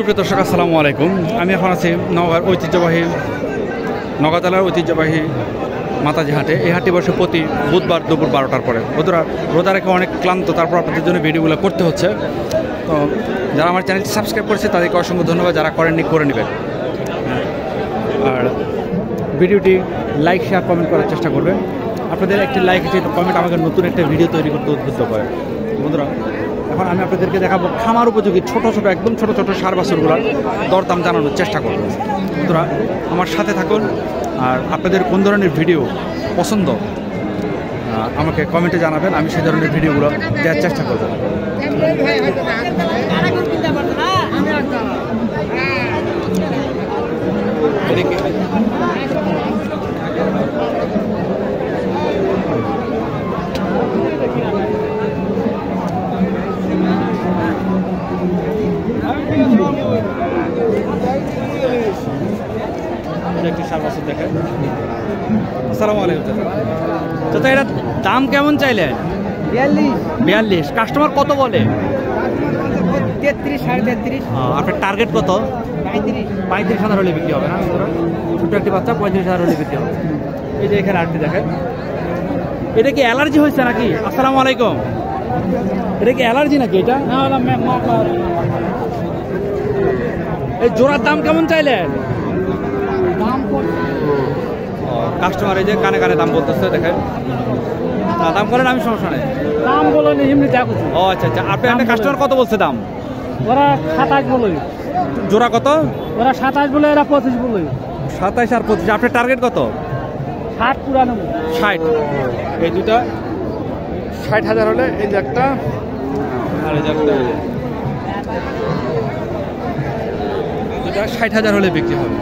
সুপ্রিয় দর্শক আসসালামু আলাইকুম। আমি এখন আছি নওগাঁ ঐতিহ্যবাহী মাতাজি হাটে। এই হাটটি বসে প্রতি বুধবার দুপুর 12টার পরে। বন্ধুরা রোজা রেখে অনেক ক্লান্ত, তারপর আপনাদের জন্য ভিডিওগুলো করতে হচ্ছে। তো যারা আমার চ্যানেলটি সাবস্ক্রাইব করেছে তাদেরকে অসংখ্য ধন্যবাদ, যারা করেননি করে নেবেন। আর ভিডিওটি লাইক শেয়ার কমেন্ট করার চেষ্টা করবেন। আপনাদের একটি লাইক কমেন্ট আমাকে নতুন একটা ভিডিও তৈরি করতে উদ্বুদ্ধ করে। বন্ধুরা এখন আমি আপনাদেরকে দেখাবো খামার উপযোগী একদম ছোট ষাঁড় বাছুরগুলোর দরদাম জানানোর চেষ্টা করব। বন্ধুরা আমার সাথে থাকুন। আর আপনাদের কোন ধরনের ভিডিও পছন্দ আমাকে কমেন্টে জানাবেন, আমি সেই ধরনের ভিডিওগুলো দেওয়ার চেষ্টা করব। আসসালামু আলাইকুম চাচা, এটা দাম কেমন চাইলেন? 42। কাস্টমার কত বলে? 33, 33.5। আপনার টার্গেট কত? 35,000 হলে বিক্রি হবে না? ছোটো একটি বাচ্চা 35,000 হলে বিক্রি হবে। এই যে এখানে আরেকটি দেখেন, এটা কি অ্যালার্জি হয়েছে নাকি? আসসালামু আলাইকুম, এটা কি অ্যালার্জি নাকি? এটা এই জোড়ার দাম কেমন চাইলেন? কাস্টমার এই যে কানে কানে দাম বলতেছে, দেখেন। দাম বলেন, আমি সমস্যা নেই। দাম বলো নি, এমনি যা কিছু। ও আচ্ছা আচ্ছা, আপনি কাস্টমার কত বলছে দাম? ওরা 27 বলে। জোড়া কত? ওরা 27 বলে, এরা 25 বলে। 27 আর 25। আপনার টার্গেট কত? 60 পুরানো। 60। এই দুটা 60,000 হলে, এই যে একটা আর এই যে একটা, দুটা 60,000 হলে বিক্রি হবে।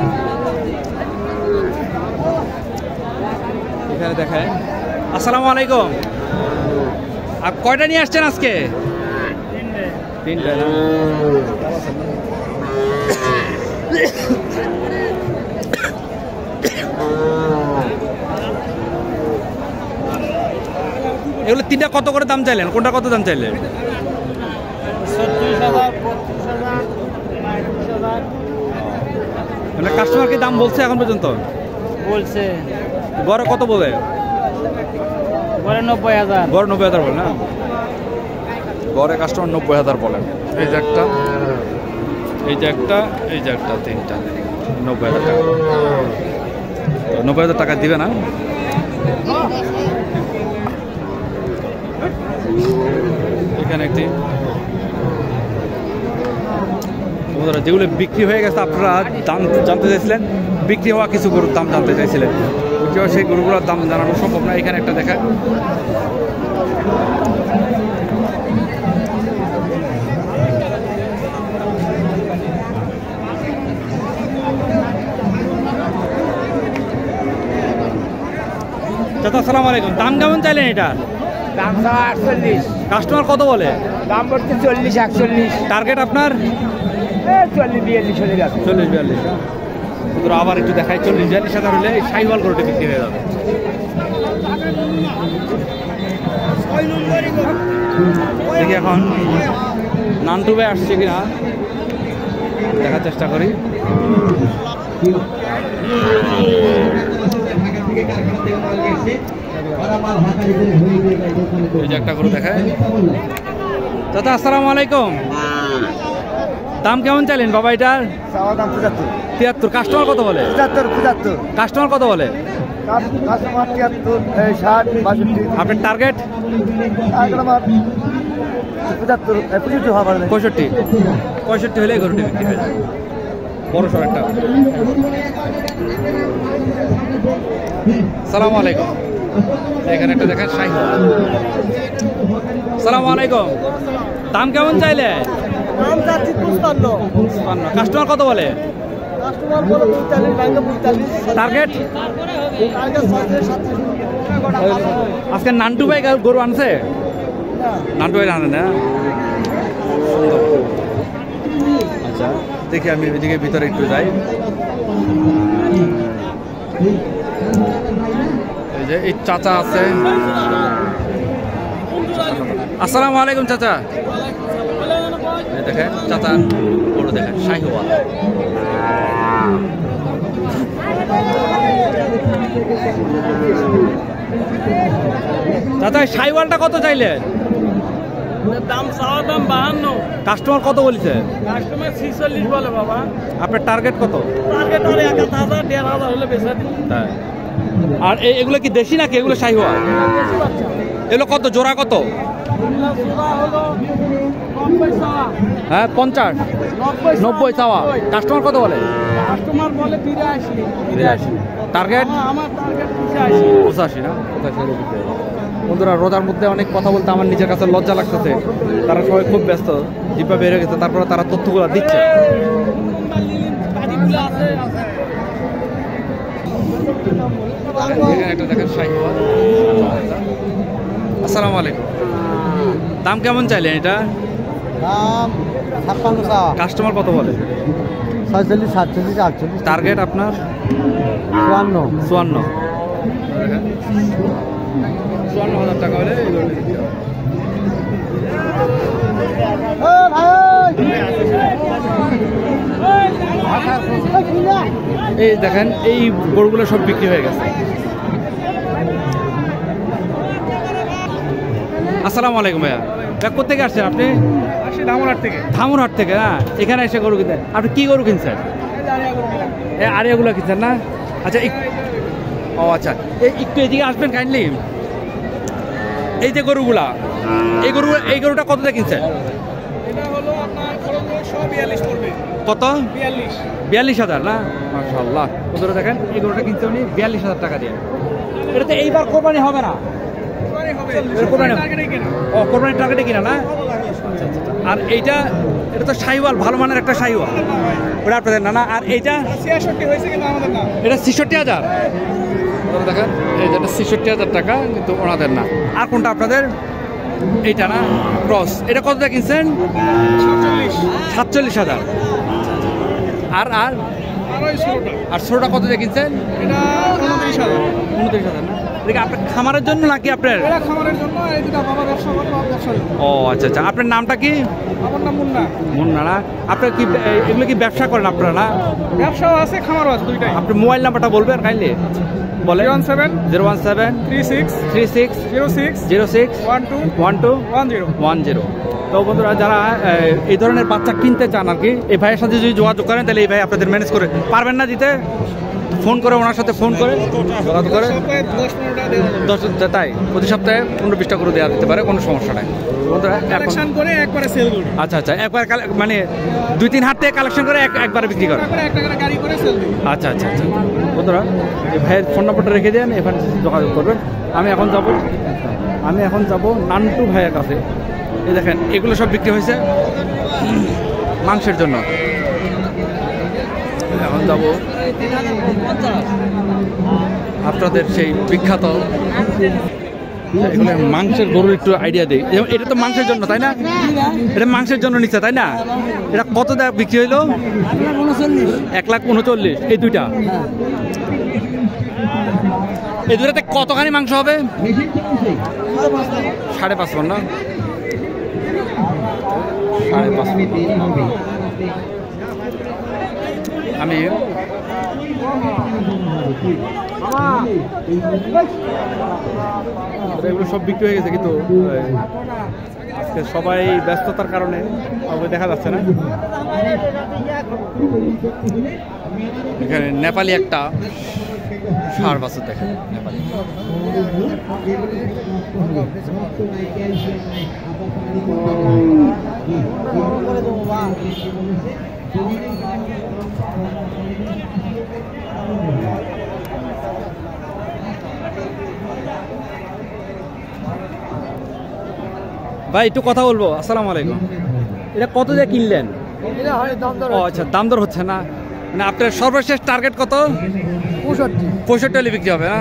এখানে দেখায়। আসসালামু আলাইকুম, আর কয়টা নিয়ে আসছেন আজকে? 3টা। এগুলো 3টা কত করে দাম চাইলেন? কোনটা কত দাম চাইলেন? 36,000, 35,000, 39,000। মানে কাস্টমার কি দাম বলছে এখন পর্যন্ত? বলছে। গড়ে কত বলে? গড়ে 90,000। গড়ে 90,000 বলে না? গড়ে কাস্টমার 90,000 বলেন। এই যে একটা, এই যে একটা, এই যে একটা, 3টা 90,000 টাকা। 90,000 টাকা দিবে না? এখানে একটি, যেগুলো বিক্রি হয়ে গেছে আপনারা দাম জানতে চাইছিলেন, বিক্রি হওয়া কিছু গরুর দাম জানতে চাইছিলেন, বিক্রি হওয়া সেই গরুগুলোর দাম জানানো সম্ভব না। এখানে একটা দেখেন, চাচা আসসালামু আলাইকুম, দাম কেমন চাইলেন এটা? দাম 48। কাস্টমার কত বলে? দাম বলতে 40, 41। টার্গেট আপনার? 40, 42 চলে যাবে। 40, 42। আবার একটু দেখাই, 40, 42,000 হলে এই সাইওয়াল গরুটি বিক্রি হয়ে যাবে। দেখি এখন নান্টু ভাই আসছে কিনা দেখার চেষ্টা করি। এই যে একটা গরু দেখায়। চাচা আসসালামু আলাইকুম, দাম কেমন চাইলেন বাবা এটার? 73। কাস্টমার কত বলে? 75। কাস্টমার কত বলে? কাস্টমার 73, 60, 62। আপনার টার্গেট? 65 হলে গরুটি বিক্রি হয়ে যায়। বড় সড় একটা। সালামু আলাইকুম, এখানে একটা দেখেন শাহী। সালামু আলাইকুম, দাম কেমন চাইলে? দাম চাচ্ছি 55। কাস্টমার কত বলে? কাস্টমার বলে 45, টার্গেট? আজকে নান্টু ভাই গরু আনছে? নান্টু ভাই আনে না? আচ্ছা দেখি, আমি এদিকে ভিতরে একটু যাই। এই যে এই চাচা আছে। আসসালামু আলাইকুম চাচা। দেখেন চাচা গরু দেখেন শাহিওয়াল। দাদা শাহিওয়ালটা কত চাইলেন? দাম চাওয়া দাম 52। কাস্টমার কত বলেছে? কাস্টমার 46 বলে বাবা। আপনার টার্গেট কত? টার্গেট আর 1000 1500 হলে বেচা দিই। আর এগুলো কি দেশি নাকি এগুলো শাহিওয়াল? এগুলো কত জোড়া কত? হ্যাঁ 50 90 চাওয়া। কাস্টমার কত বলে? কাস্টমার বলে 82। টার্গেট আমার টার্গেট 85 না 85। বন্ধুরা রোজার মধ্যে অনেক কথা বলতে আমার নিজের কাছে লজ্জা লাগতেছে, তারা সবাই খুব ব্যস্ত, জিপা বের হয়ে গেছে, তারপরে তারা তথ্যগুলো দিচ্ছে। একটা দেখেন শাহিওয়াল। আসসালামু আলাইকুম। দাম কেমন চাইলেন এটা? দাম 56 কাস্টমার কত বলে? 46 47 48। টার্গেট আপনার 54। 54,000 টাকা হলে এই দেখেন এই গরুগুলো সব বিক্রি হয়ে গেছে। আসসালামু আলাইকুম ভাইয়া, কোথেকে আসছেন আপনি? ধামরাট থেকে। ধামরাট থেকে না, এখানে এসে গরু কিনতেন। আপনি কি গরু কিনছেন? আরিয়াগুলো কিনছেন না? আচ্ছা ও আচ্ছা, একটু এদিকে আসবেন কাইন্ডলি। এই যে গরুগুলা, এই গরুটা কত দিয়ে কিনছেন? এটা হলো আপনার 42 পড়বে। কত? 42,000 না? মাশাআল্লাহ। বন্ধুরা দেখেন এই গরুটা কিনছে উনি 42,000 টাকা দিয়ে। এটাতে এইবার কোরবানি হবে না? কোরবানির টার্গেটে কিনা না? আর এটা তো শাহিওয়াল, ভালো মানের একটা শাহিওয়াল, ওটা আপনাদের না? আর এইটা 66 হয়েছে কিন্তু আমাদের না। এটা 66,000। দেখেন এই যেটা 66,000 টাকা, কিন্তু ওনাদের না। আর কোনটা আপনাদের? এইটা না, ক্রস। এটা কত দিয়ে কিনছেন? 47,000। আর আর আর ছোটটা কত দিয়ে কিনছেন? এটা 29,000। 29,000 না? এটা আপনার খামারের জন্য নাকি আপনার? এটা খামারের জন্য, এই দুটো বাবা ব্যবসা করে, বাবা ব্যবসা করে। ও আচ্ছা আচ্ছা। আপনার নামটা কি? আমার নাম মুন্না। মুন্না না? আপনার কি এগুলো কি ব্যবসা করেন আপনারা না? ব্যবসাও আছে, খামারও আছে, দুইটাই। আপনার মোবাইল নাম্বারটা বলবেন কাইন্ডলি? বলে 017 36 36 06 06 12 10। তো বন্ধুরা যারা এই ধরনের বাচ্চা কিনতে চান আর কি, এই ভাইয়ের সাথে যদি যোগাযোগ করেন তাহলে এই ভাই আপনাদের ম্যানেজ করে পারবেন না দিতে? ফোন করে ওনার সাথে ফোন করে যোগাযোগ করে 10-15টা দেওয়া যাবে। তাই প্রতি সপ্তাহে 15-20টা করে দেওয়া দিতে পারে, কোনো সমস্যা নাই বন্ধুরা। কালেকশন করে একবারে সেল করি। আচ্ছা আচ্ছা, একবার মানে 2-3 হাট থেকে কালেকশন করে একবারে বিক্রি করে। তারপরে একটা করে গাড়ি করে সেল করি। আচ্ছা আচ্ছা আচ্ছা। বন্ধুরা এই ভাইয়ের ফোন নাম্বারটা রেখে দেন, এখানে যোগাযোগ করবেন। আমি এখন যাব নান্টু ভাইয়ের কাছে। এই দেখেন এগুলো সব বিক্রি হয়েছে মাংসের জন্য। এখন যাব আপনাদের সেই বিখ্যাত এগুলো মাংসের গরুর একটু আইডিয়া দিই। এটা তো মাংসের জন্য তাই না? এটা মাংসের জন্য নিচ্ছে তাই না? এটা কত দাম বিক্রি হইলো? 1,39,000। এই দুইটা, এই দুটাতে কতখানি মাংস হবে? 5.5 মণ না? 5.5 মণ। আমি এগুলো সব বিক্রি হয়ে গেছে, কিন্তু আজকে সবাই ব্যস্ততার কারণে দেখা যাচ্ছে না। এখানে নেপালি একটা ষাঁড় বাছুর দেখেন, নেপালি। ভাই একটু কথা বলবো। আসসালামু আলাইকুম। এটা কত দিয়ে কিনলেন? ও আচ্ছা, দাম দর হচ্ছে না মানে? আপনার সর্বশেষ টার্গেট কত? 65 হলে বিক্রি হবে না?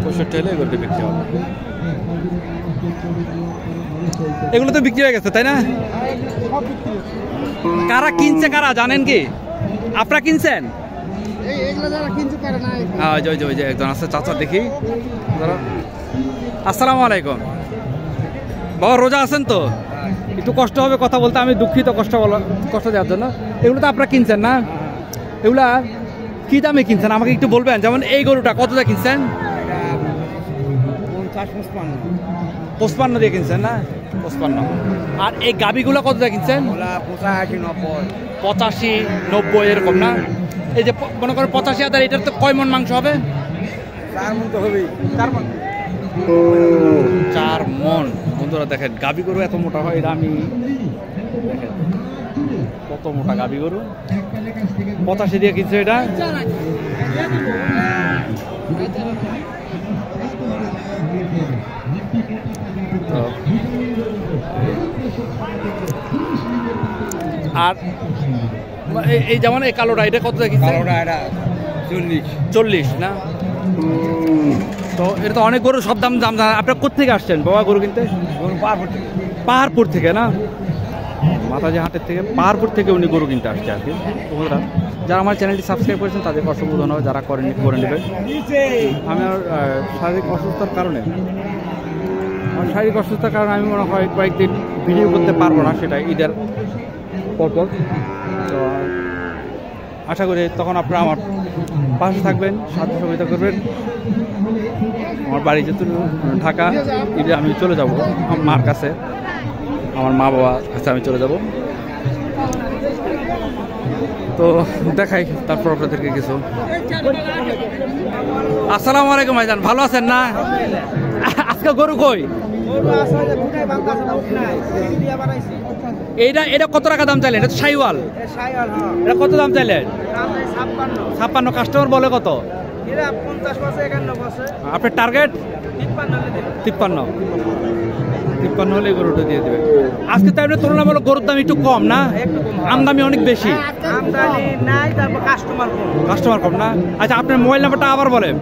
65 হলে এগুলো বিক্রি হবে। এগুলো তো বিক্রি হয়ে গেছে তাই না? কারা কিনছে কারা জানেন কি? আপনারা কিনছেন? একজন আছে চাচা, দেখি। আসসালামু আলাইকুম। বাবা রোজা আছেন তো? একটু কষ্ট হবে কথা বলতে, আমি দুঃখিত কষ্ট দেওয়ার জন্য। এগুলো তো আপনারা কিনছেন না? এগুলা কী দামে কিনছেন আমাকে একটু বলবেন? যেমন এই গরুটা কত দিয়ে কিনছেন? 55 দিয়ে কিনছেন না? 55। আর এই গাবিগুলো কত দিয়ে কিনছেন? 85-90 এরকম না? এই যে মনে করেন 85,000, এটার তো কয় মন মাংস হবে? 4 মণ তো হবেই। 4 মণ। 4 মণ। বন্ধুরা দেখেন গাবি গরু এত মোটা হয়, এটা আমি দেখেন কত মোটা গাবি গরু। 85 দিয়ে কিনছে এটা। আর এই যেমন এই কালোটা, এটা কত দিয়ে কিনছে? 40 না? তো এটা তো অনেক গরু, সব দাম আপনার কোথেকে আসছেন বাবা গরু কিনতে? পাহাড়পুর থেকে না? মাতাজি হাটের থেকে, পাহাড়পুর থেকে উনি গরু কিনতে আসছে আর কি। বন্ধুরা যারা আমার চ্যানেলটি সাবস্ক্রাইব করেছেন তাদেরকে অসংখ্য ধন্যবাদ, যারা করেননি করে নেবেন। আমি আর শারীরিক অসুস্থতার কারণে আমি মনে হয় কয়েকদিন ভিডিও করতে পারবো না, সেটা ঈদের পরপর। তো আশা করি তখন আপনারা আমার পাশে থাকবেন, সাহায্য সহযোগিতা করবেন। আমার বাড়ি যেহেতু ঢাকা, ঈদে আমি চলে যাব আমার মার কাছে, আমার মা বাবার কাছে আমি চলে যাব। তো দেখাই তারপর আপনাদেরকে কিছু। আসসালামু আলাইকুম ভাইজান, ভালো আছেন না? আজকে গরু কই? এটা কত টাকা দাম চাইলেন? এটা শাইওয়াল, এটা কত দাম চাইলেন? 56। কাস্টমার বলে কত? আপনার টার্গেট 53 হলে গরুটা দিয়ে দেবে। আজকে তাই তুলনামূলক গরুর দাম একটু কম না? আমদানি অনেক বেশি, কাস্টমার কম না? আচ্ছা আপনার মোবাইল নাম্বারটা আবার বলেন।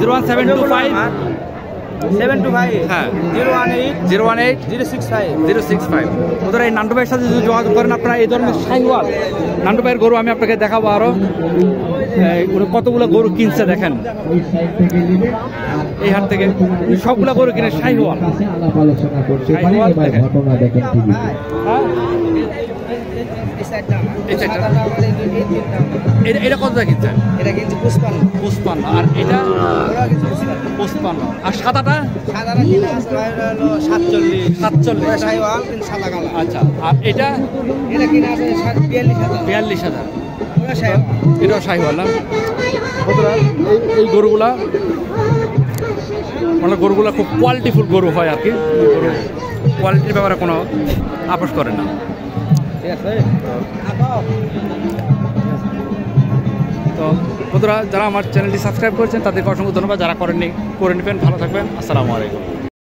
01725 হ্যাঁ 018 ওদের এই নান্টু ভাইয়ের সাথে যদি যোগাযোগ করেন আপনারা এই ধরনের শাইওয়াল নান্টু ভাইয়ের গরু আমি আপনাকে দেখাবো। আরো উনি কতগুলো গরু কিনছে দেখেন এই হাট থেকে, সবগুলো গরু কিনে শাইওয়াল। এটা কত কিনছেন? এটা কিন্তু 55। আর এটা 55। আর সাদাটা? 47। আচ্ছা, আর এটা কিনা আছে 42,000। এটাও শাহিওয়াল না? এই গরুগুলা মানে গরুগুলা খুব কোয়ালিটিফুল গরু হয় আর কি। গরু কোয়ালিটির ব্যাপারে কোনো আপোষ করে না। ঠিক আছে। তো বন্ধুরা যারা আমার চ্যানেলটি সাবস্ক্রাইব করেছেন তাদেরকে অসংখ্য ধন্যবাদ, যারা করেননি করে নেবেন। ভালো থাকবেন, আসসালামু আলাইকুম।